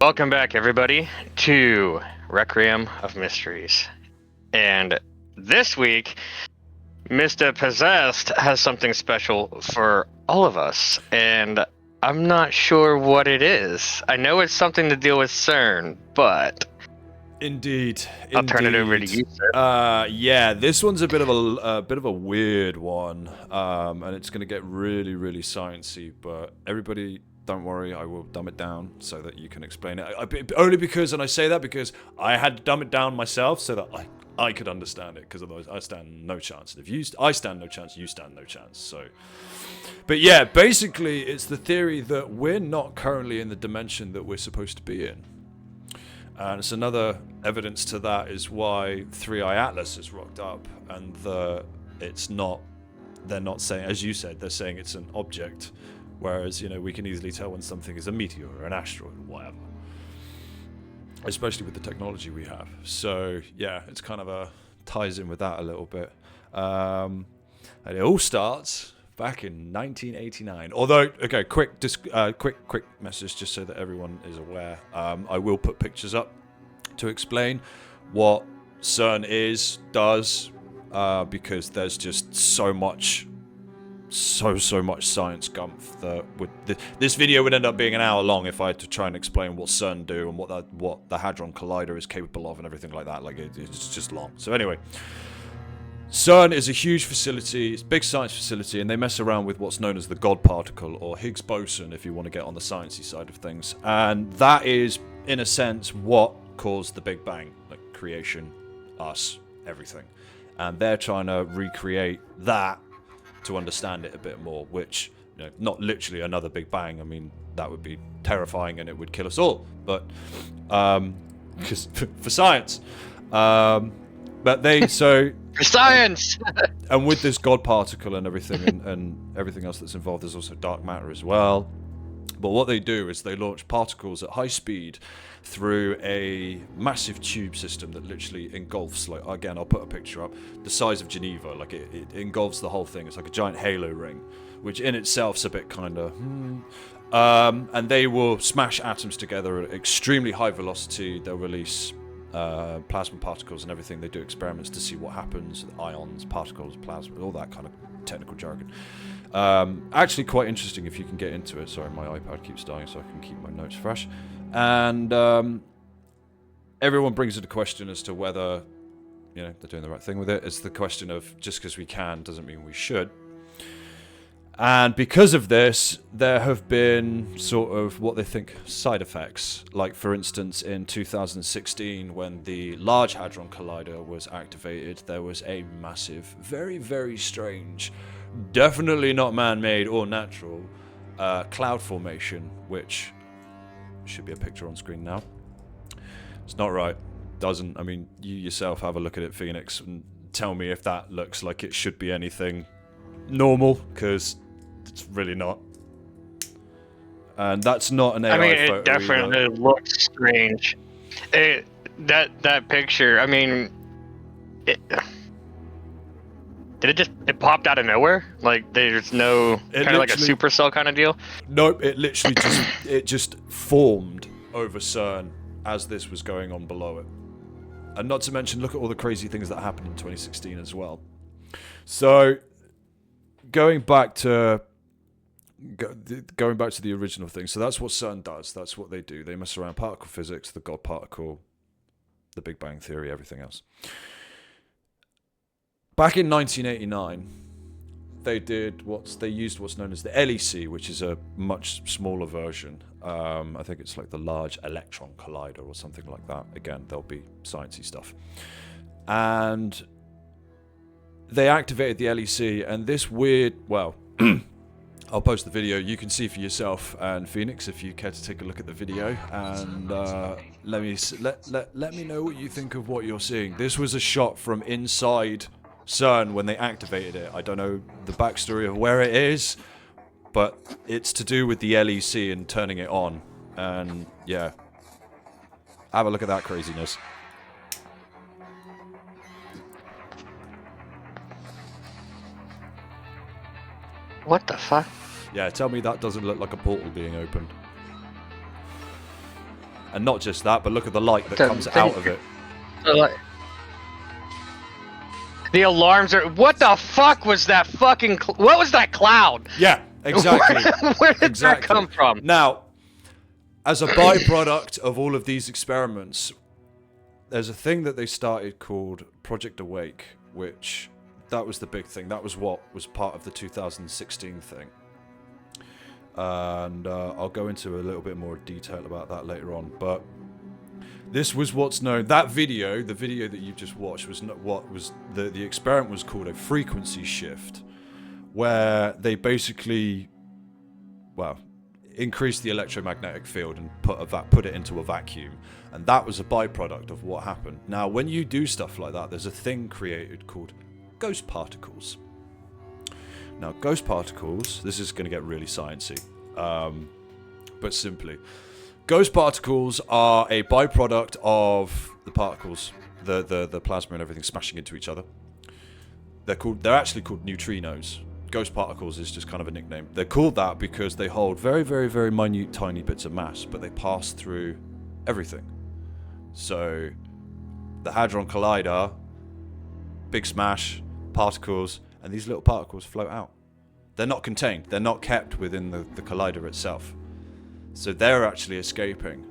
Welcome back, everybody, to Requiem of Mysteries. And this week, Mr. Possessed has something special for all of us, and I'm not sure what it is. I know it's something to deal with CERN, but Indeed. I'll turn it over to you, sir. Yeah, this one's a bit of a weird one, and it's going to get really, really sciencey. But everybody, don't worry, I will dumb it down so that you can explain it. Only because, and I say that because I had to dumb it down myself so that I could understand it. Because otherwise, I stand no chance. And if I stand no chance, you stand no chance. So, but yeah, basically, it's the theory that we're not currently in the dimension that we're supposed to be in. And it's another evidence to that is why 3i Atlas is rocked up, and they're not saying, as you said, they're saying it's an object, whereas, we can easily tell when something is a meteor or an asteroid or whatever, especially with the technology we have. So yeah, it's kind of ties in with that a little bit, and it all starts back in 1989. Although, okay, quick message just so that everyone is aware. I will put pictures up to explain what CERN does, because there's just so much science gumph that this video would end up being an hour long if I had to try and explain what CERN do and what the Hadron Collider is capable of and everything like that. Like it's just long. So anyway. CERN is a huge facility, it's a big science facility, and they mess around with what's known as the God particle, or Higgs boson, if you want to get on the sciencey side of things. And that is, in a sense, what caused the Big Bang, like creation, us, everything. And they're trying to recreate that to understand it a bit more, which, not literally another Big Bang. I mean, that would be terrifying and it would kill us all. But, because for science. But For science! And with this God particle and everything, and everything else that's involved, there's also dark matter as well. But what they do is they launch particles at high speed through a massive tube system that literally engulfs, like, again, I'll put a picture up, the size of Geneva. Like, it engulfs the whole thing. It's like a giant halo ring, which in itself's a bit kind of... and they will smash atoms together at extremely high velocity. They'll release... plasma particles and everything. They do experiments to see what happens, ions, particles, plasma, all that kind of technical jargon. Actually quite interesting if you can get into it. Sorry, my iPad keeps dying so I can keep my notes fresh. And everyone brings into question as to whether they're doing the right thing with it. It's the question of, just because we can doesn't mean we should. And because of this, there have been sort of what they think side effects. Like, for instance, in 2016, when the Large Hadron Collider was activated, there was a massive, very, very strange, definitely not man-made or natural, cloud formation, which should be a picture on screen now. It's not right. Doesn't. I mean, you yourself have a look at it, Phoenix, and tell me if that looks like it should be anything normal, because... it's really not. And that's not an AI photo. I mean, it definitely looks strange. That picture, I mean... It popped out of nowhere? Like, there's no... kind of like a supercell kind of deal? Nope, it literally just formed over CERN as this was going on below it. And not to mention, look at all the crazy things that happened in 2016 as well. So, going back to the original thing, so that's what CERN does. That's what they do. They mess around particle physics, the God particle, the Big Bang Theory, everything else. Back in 1989, they used what's known as the LEC, which is a much smaller version. I think it's like the Large Electron Collider or something like that. Again, there'll be sciencey stuff. And they activated the LEC, and this weird, well, I'll post the video. You can see for yourself, and Phoenix, if you care to take a look at the video, and let me know what you think of what you're seeing. This was a shot from inside CERN when they activated it. I don't know the backstory of where it is, but it's to do with the LEC and turning it on. And yeah, have a look at that craziness. What the fuck? Yeah, tell me that doesn't look like a portal being opened. And not just that, but look at the light that The comes thing- out of it. The alarms are. What the fuck was that fucking? What was that cloud? Yeah, exactly. Where did exactly. that come from? Now, as a byproduct of all of these experiments, there's a thing that they started called Project Awake, which that was the big thing. That was what was part of the 2016 thing. And I'll go into a little bit more detail about that later on. But this was what's known. That video, the video that you just watched, was not what was the experiment was called a frequency shift, where they basically, increased the electromagnetic field and put it into a vacuum, and that was a byproduct of what happened. Now, when you do stuff like that, there's a thing created called ghost particles. Now, ghost particles, this is going to get really sciencey, but simply, ghost particles are a byproduct of the particles, the plasma and everything smashing into each other. They're actually called neutrinos. Ghost particles is just kind of a nickname. They're called that because they hold very, very, very minute, tiny bits of mass, but they pass through everything. So, the Hadron Collider, big smash, particles, and these little particles float out. They're not contained. They're not kept within the collider itself. So they're actually escaping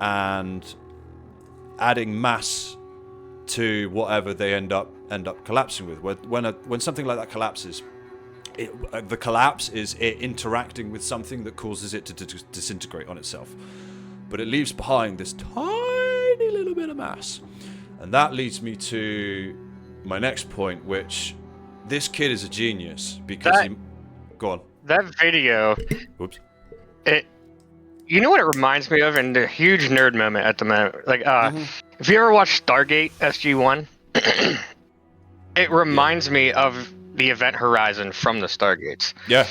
and adding mass to whatever they end up collapsing with. When something like that collapses, the collapse is it interacting with something that causes it to disintegrate on itself. But it leaves behind this tiny little bit of mass. And that leads me to my next point, which this kid is a genius because Go on. That video. Oops. You know what it reminds me of, and a huge nerd moment at the moment. Like, if you ever watched Stargate SG-1, it reminds me of the Event Horizon from the Stargates. Yeah.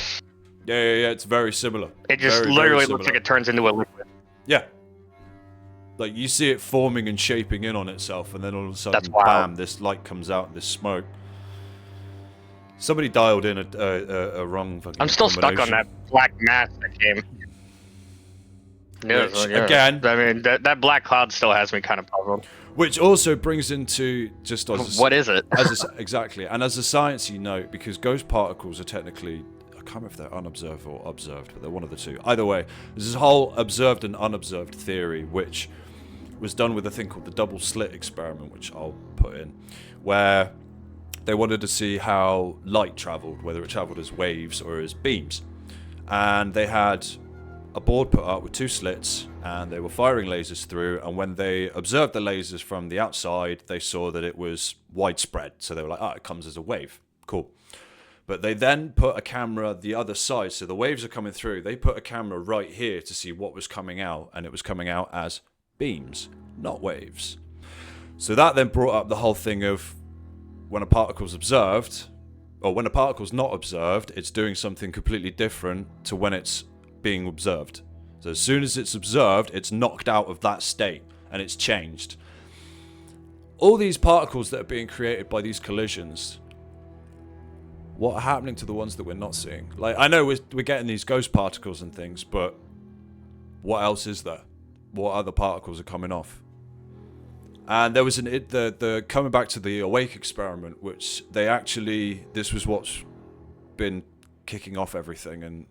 It's very similar. It just very, literally very looks like it turns into a liquid. Yeah. Like, you see it forming and shaping in on itself, and then all of a sudden, That's wild. bam, this light comes out, this smoke. Somebody dialed in a wrong fucking I'm still stuck on combination. that black mass that came. Which, again, I mean, that black cloud still has me kind of puzzled. Which also brings into just as What is it? Exactly, and as a sciencey note, because ghost particles are technically, I can't remember if they're unobserved or observed, but they're one of the two. Either way, there's this whole observed and unobserved theory, which was done with a thing called the double slit experiment, which I'll put in, where they wanted to see how light traveled, whether it traveled as waves or as beams. And they had a board put up with two slits, and they were firing lasers through, and when they observed the lasers from the outside, they saw that it was widespread. So they were like, it comes as a wave. Cool. But they then put a camera the other side, so the waves are coming through. They put a camera right here to see what was coming out, and it was coming out as beams, not waves. So that then brought up the whole thing of when a particle's observed, or when a particle's not observed, it's doing something completely different to when it's being observed. So as soon as it's observed, it's knocked out of that state, and it's changed. All these particles that are being created by these collisions, what are happening to the ones that we're not seeing? Like, I know we're getting these ghost particles and things, but what else is there? What other particles are coming off? And there was the coming back to the Awake experiment, which this was what's been kicking off everything, and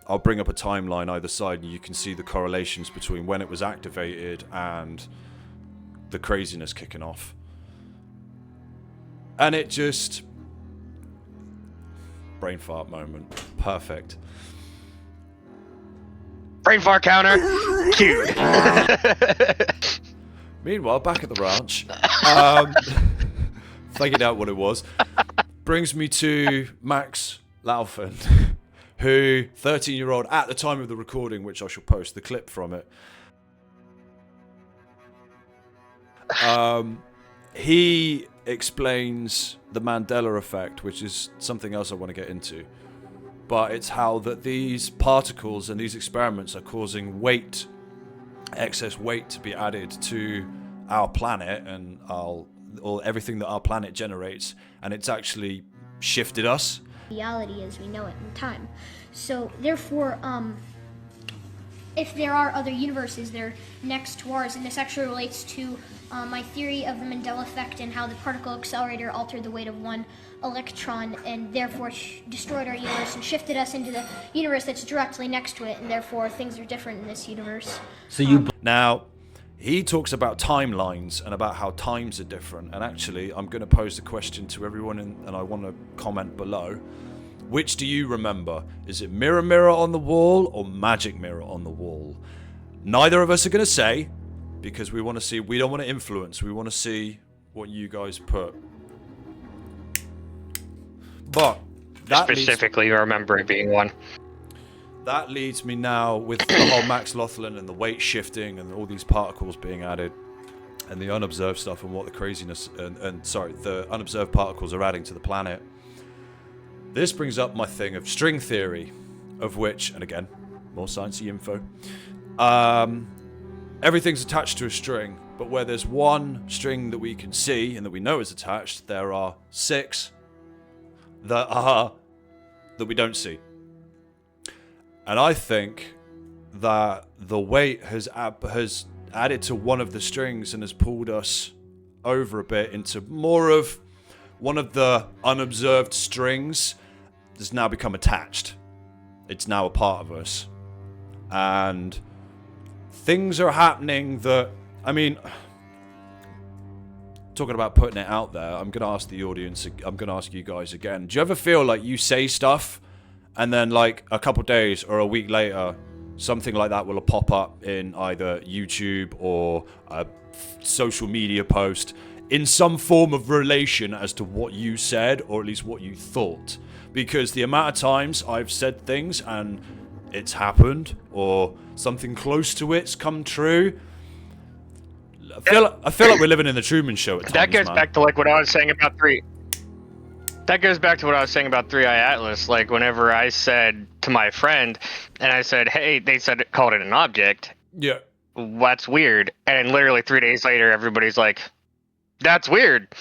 I'll bring up a timeline either side, and you can see the correlations between when it was activated and the craziness kicking off. And it just... brain fart moment. Perfect. Brain fart counter. Cute. Meanwhile, back at the ranch, figured out what it was. Brings me to Max Laufin, who, 13-year-old at the time of the recording, which I shall post the clip from it. He explains the Mandela effect, which is something else I want to get into. But it's how that these particles and these experiments are causing excess weight to be added to our planet and everything that our planet generates, and it's actually shifted us. Reality as we know it in time. So therefore, if there are other universes that are next to ours, and this actually relates to my theory of the Mandela effect and how the particle accelerator altered the weight of one electron and therefore destroyed our universe and shifted us into the universe that's directly next to it, and therefore things are different in this universe. So you Now, he talks about timelines and about how times are different. And actually, I'm going to pose the question to everyone, and I want to comment below. Which do you remember? Is it mirror, mirror on the wall or magic mirror on the wall? Neither of us are going to say, because we want to see. We don't want to influence. We want to see what you guys put. But that Specifically, you remember it being one. That leads me now with the whole Max Lothlin and the weight shifting and all these particles being added and the unobserved stuff and what the craziness the unobserved particles are adding to the planet. This brings up my thing of string theory, of which, and again, more sciencey info, everything's attached to a string, but where there's one string that we can see and that we know is attached, there are 6 that we don't see. And I think that the weight has added to one of the strings and has pulled us over a bit into more of one of the unobserved strings that's now become attached. It's now a part of us. And things are happening that, I mean, talking about putting it out there, I'm going to ask the audience, I'm going to ask you guys again. Do you ever feel like you say stuff and then like a couple days or a week later, something like that will pop up in either YouTube or a social media post in some form of relation as to what you said, or at least what you thought? Because the amount of times I've said things and it's happened, or something close to it's come true, I feel like we're living in the Truman Show at times, That goes man. back to like what I was saying about 3. That goes back to what I was saying about 3i Atlas. Like whenever I said to my friend, and I said, "Hey," they called it an object. Yeah. That's weird. And literally 3 days later, everybody's like, "That's weird."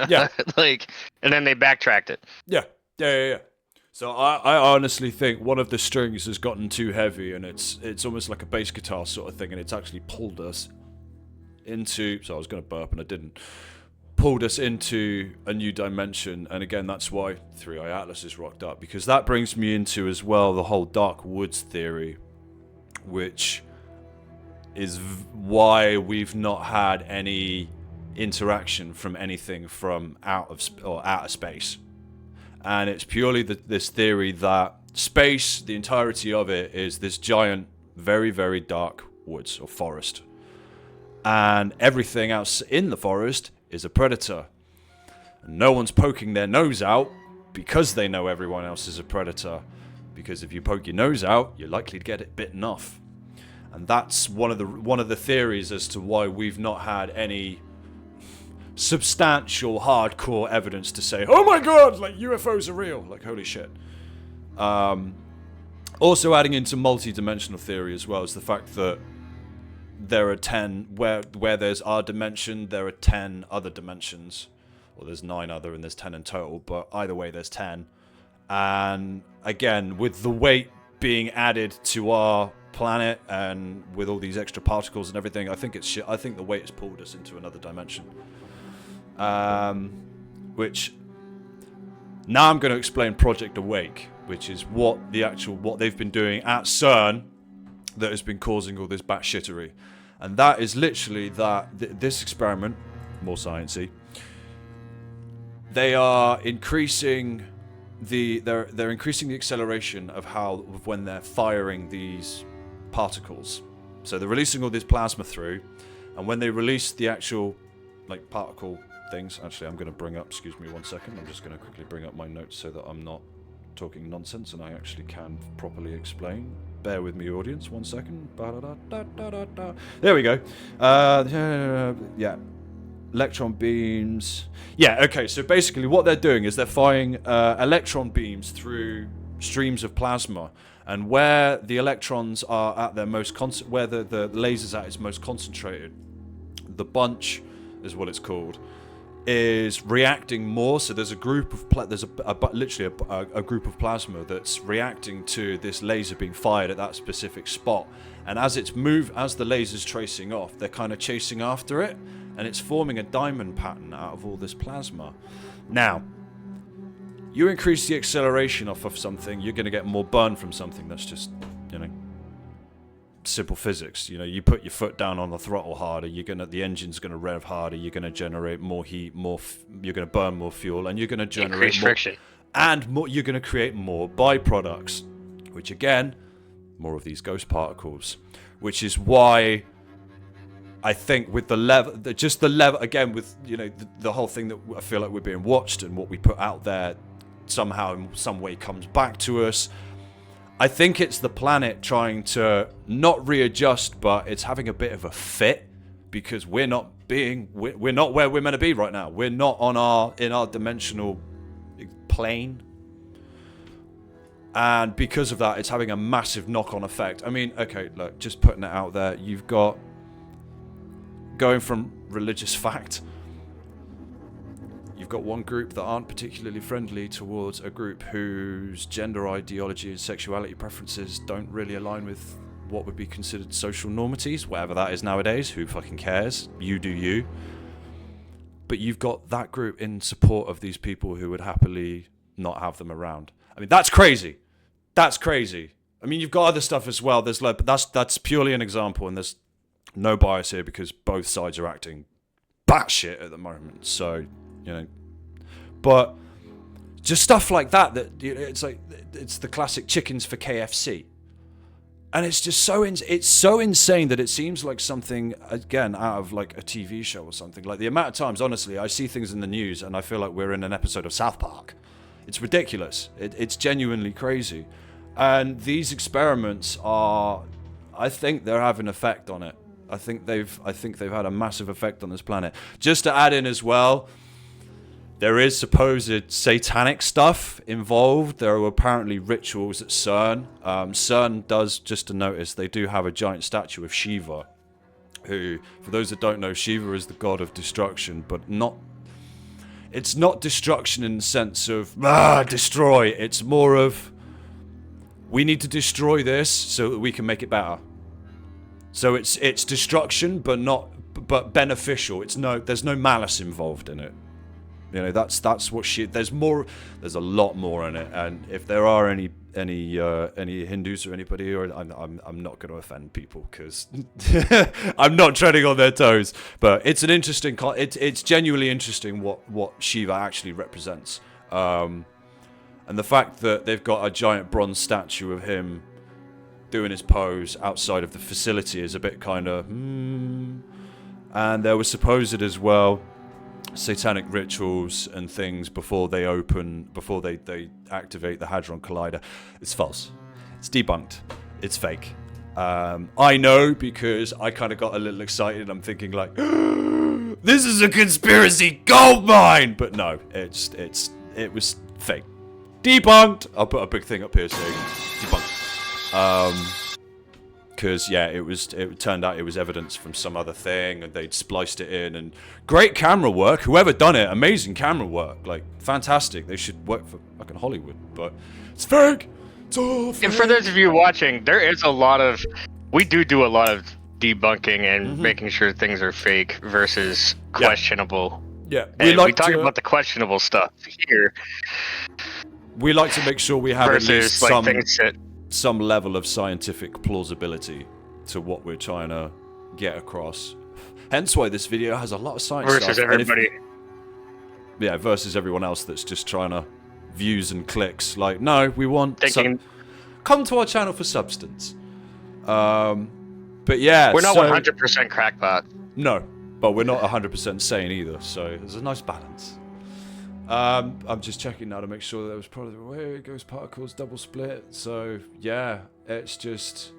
Yeah. Like, and then they backtracked it. Yeah. So I honestly think one of the strings has gotten too heavy, and it's almost like a bass guitar sort of thing, and it's actually pulled us into. So I was going to burp and I didn't. Pulled us into a new dimension, and again, that's why 3i Atlas is rocked up, because that brings me into as well the whole dark woods theory, which is why we've not had any interaction from anything from outer space. And it's purely this theory that space, the entirety of it, is this giant, very, very dark woods or forest. And everything else in the forest is a predator. And no one's poking their nose out because they know everyone else is a predator. Because if you poke your nose out, you're likely to get it bitten off. And that's one of the theories as to why we've not had any substantial, hardcore evidence to say, "Oh my god, like UFOs are real." Like, holy shit. Also adding into multi-dimensional theory as well is the fact that there are 10, where there's our dimension, there are 10 other dimensions. Or there's 9 other and there's 10 in total, but either way there's 10. And again, with the weight being added to our planet and with all these extra particles and everything, I think the weight has pulled us into another dimension. Which now I'm going to explain Project Awake, which is what they've been doing at CERN that has been causing all this batshittery. And that is literally this experiment, more sciencey, they are increasing they're increasing the acceleration of when they're firing these particles. So they're releasing all this plasma through, and when they release the actual like particle things, actually I'm going to bring up, excuse me one second, I'm just going to quickly bring up my notes so that I'm not talking nonsense and I actually can properly explain. Bear with me, audience, one second. There we go. Yeah. Electron beams. Yeah, okay, so basically what they're doing is they're firing electron beams through streams of plasma, and where the electrons are at their most where the laser's at its most concentrated, the bunch is what it's called, is reacting more. So there's a group of literally a group of plasma that's reacting to this laser being fired at that specific spot. And as the laser's tracing off, they're kind of chasing after it, and it's forming a diamond pattern out of all this plasma. Now, you increase the acceleration off of something, you're going to get more burn from something. That's just, simple physics. You put your foot down on the throttle harder, the engine's going to rev harder, you're going to generate more heat, you're going to burn more fuel, and you're going to generate increased more friction. And you're going to create more byproducts, which again, more of these ghost particles, which is why I think with the level, again, with the whole thing that I feel like we're being watched, and what we put out there somehow in some way comes back to us. I think it's the planet trying to not readjust, but it's having a bit of a fit, because we're not where we're meant to be right now. We're not in our dimensional plane. And because of that, it's having a massive knock-on effect. I mean, okay, look, just putting it out there, you've got going from religious fact. You've got one group that aren't particularly friendly towards a group whose gender ideology and sexuality preferences don't really align with what would be considered social normities, whatever that is nowadays. Who fucking cares? You do you. But you've got that group in support of these people who would happily not have them around. I mean, that's crazy. That's crazy. I mean, you've got other stuff as well. But that's purely an example, and there's no bias here because both sides are acting batshit at the moment. So, but just stuff like that it's like, it's the classic chickens for KFC. And it's just it's so insane that it seems like something, again, out of like a TV show or something. Like the amount of times, honestly, I see things in the news and I feel like we're in an episode of South Park. It's ridiculous. It's genuinely crazy. And these experiments I think they're having an effect on it. I think they've had a massive effect on this planet. Just to add in as well, there is supposed satanic stuff involved. There are apparently rituals at CERN. CERN does, just to notice, they do have a giant statue of Shiva, who, for those that don't know, Shiva is the god of destruction, but it's not destruction in the sense of destroy. It's more of, we need to destroy this so that we can make it better. So it's destruction, but beneficial. There's no malice involved in it. That's what there's a lot more in it. And if there are any Hindus or anybody, or I'm not going to offend people because I'm not treading on their toes. But it's an interesting, it's genuinely interesting what Shiva actually represents. And the fact that they've got a giant bronze statue of him doing his pose outside of the facility is a bit kind of And there was supposed as well satanic rituals and things before they activate the Hadron Collider. It's false. It's debunked. It's fake. I know because I kind of got a little excited. I'm thinking like, this is a conspiracy gold mine, but no, it was fake. Debunked. I'll put a big thing up here saying debunked. Because it turned out it was evidence from some other thing, and they'd spliced it in. And great camera work. Whoever done it, amazing camera work. Like fantastic. They should work for fucking Hollywood, but it's fake. It's all fake. And for those of you watching, there is we do a lot of debunking and making sure things are fake versus questionable. Yeah, we talk about the questionable stuff here. We like to make sure we have versus, at least like, some level of scientific plausibility to what we're trying to get across. Hence why this video has a lot of science versus stuff. Everybody. Versus everyone else that's just trying to views and clicks. Like, no, we want come to our channel for substance. But yeah, we're not 100% crackpot. No, but we're not 100% sane either. So there's a nice balance. I'm just checking now to make sure that there was probably the way it goes particles double split. So yeah, it's just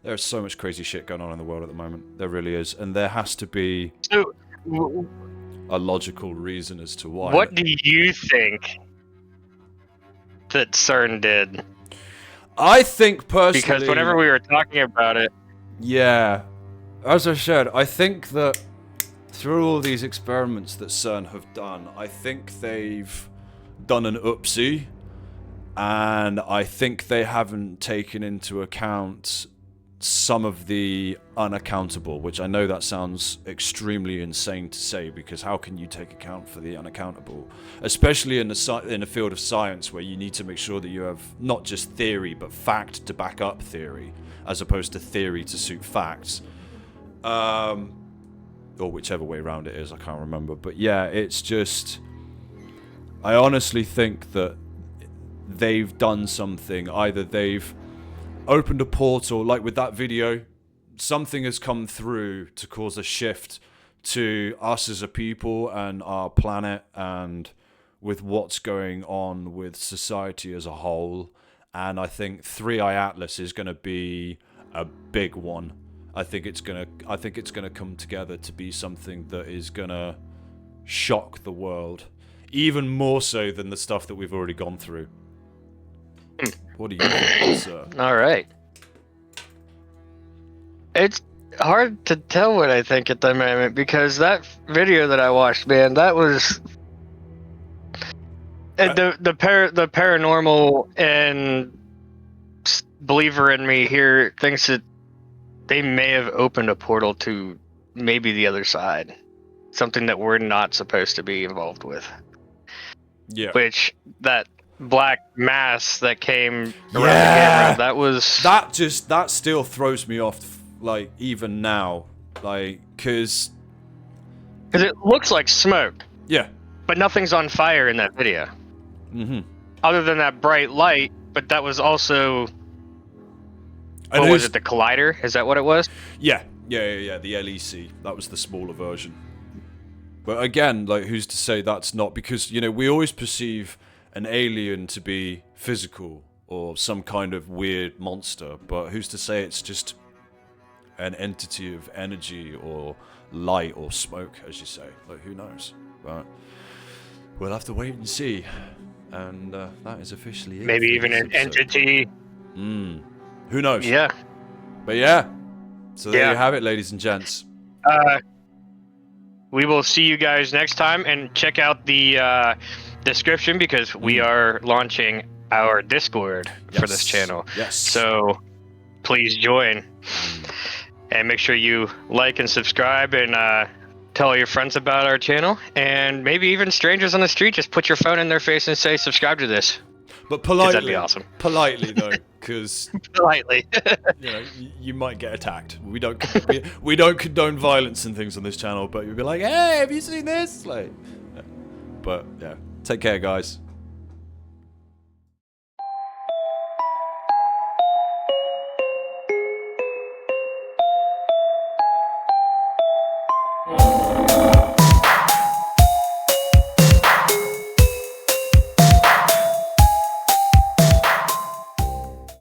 there's so much crazy shit going on in the world at the moment. There really is, and there has to be a logical reason as to why. What do you think that CERN did? I think personally, because whenever we were talking about it, yeah, as I said, I think that through all these experiments that CERN have done, I think they've done an oopsie, and I think they haven't taken into account some of the unaccountable, which I know that sounds extremely insane to say, because how can you take account for the unaccountable, especially in the field of science, where you need to make sure that you have not just theory but fact to back up theory, as opposed to theory to suit facts, or whichever way around it is, I can't remember. But yeah, it's just, I honestly think that they've done something. Either they've opened a portal, like with that video, something has come through to cause a shift to us as a people and our planet, and with what's going on with society as a whole. And I think 3i Atlas is going to be a big one. I think it's gonna come together to be something that is gonna shock the world, even more so than the stuff that we've already gone through. What do you think, sir? All right. It's hard to tell what I think at the moment, because that video that I watched, man, that was the paranormal and believer in me here thinks that they may have opened a portal to maybe the other side, something that we're not supposed to be involved with. Yeah. Which, that black mass that came around the camera, that still throws me off, like, even now, like, because it looks like smoke. Yeah. But nothing's on fire in that video. Mm-hmm. Other than that bright light, but that was also... What was it, the Collider? Is that what it was? Yeah, the LEC. That was the smaller version. But again, like, who's to say that's not... Because, we always perceive an alien to be physical or some kind of weird monster, but who's to say it's just an entity of energy or light or smoke, as you say? Like, who knows? But we'll have to wait and see. And that is officially it. Maybe even an entity. Who knows? Yeah. But yeah. So there you have it, ladies and gents. We will see you guys next time, and check out the description, because we are launching our Discord for this channel. Yes. So please join. And make sure you like and subscribe, and tell all your friends about our channel. And maybe even strangers on the street, just put your phone in their face and say, subscribe to this. But politely. That'd be awesome. Politely, though, because... Politely. You might get attacked. We don't condone violence and things on this channel, but you'd be like, hey, have you seen this? Like, but yeah, take care, guys.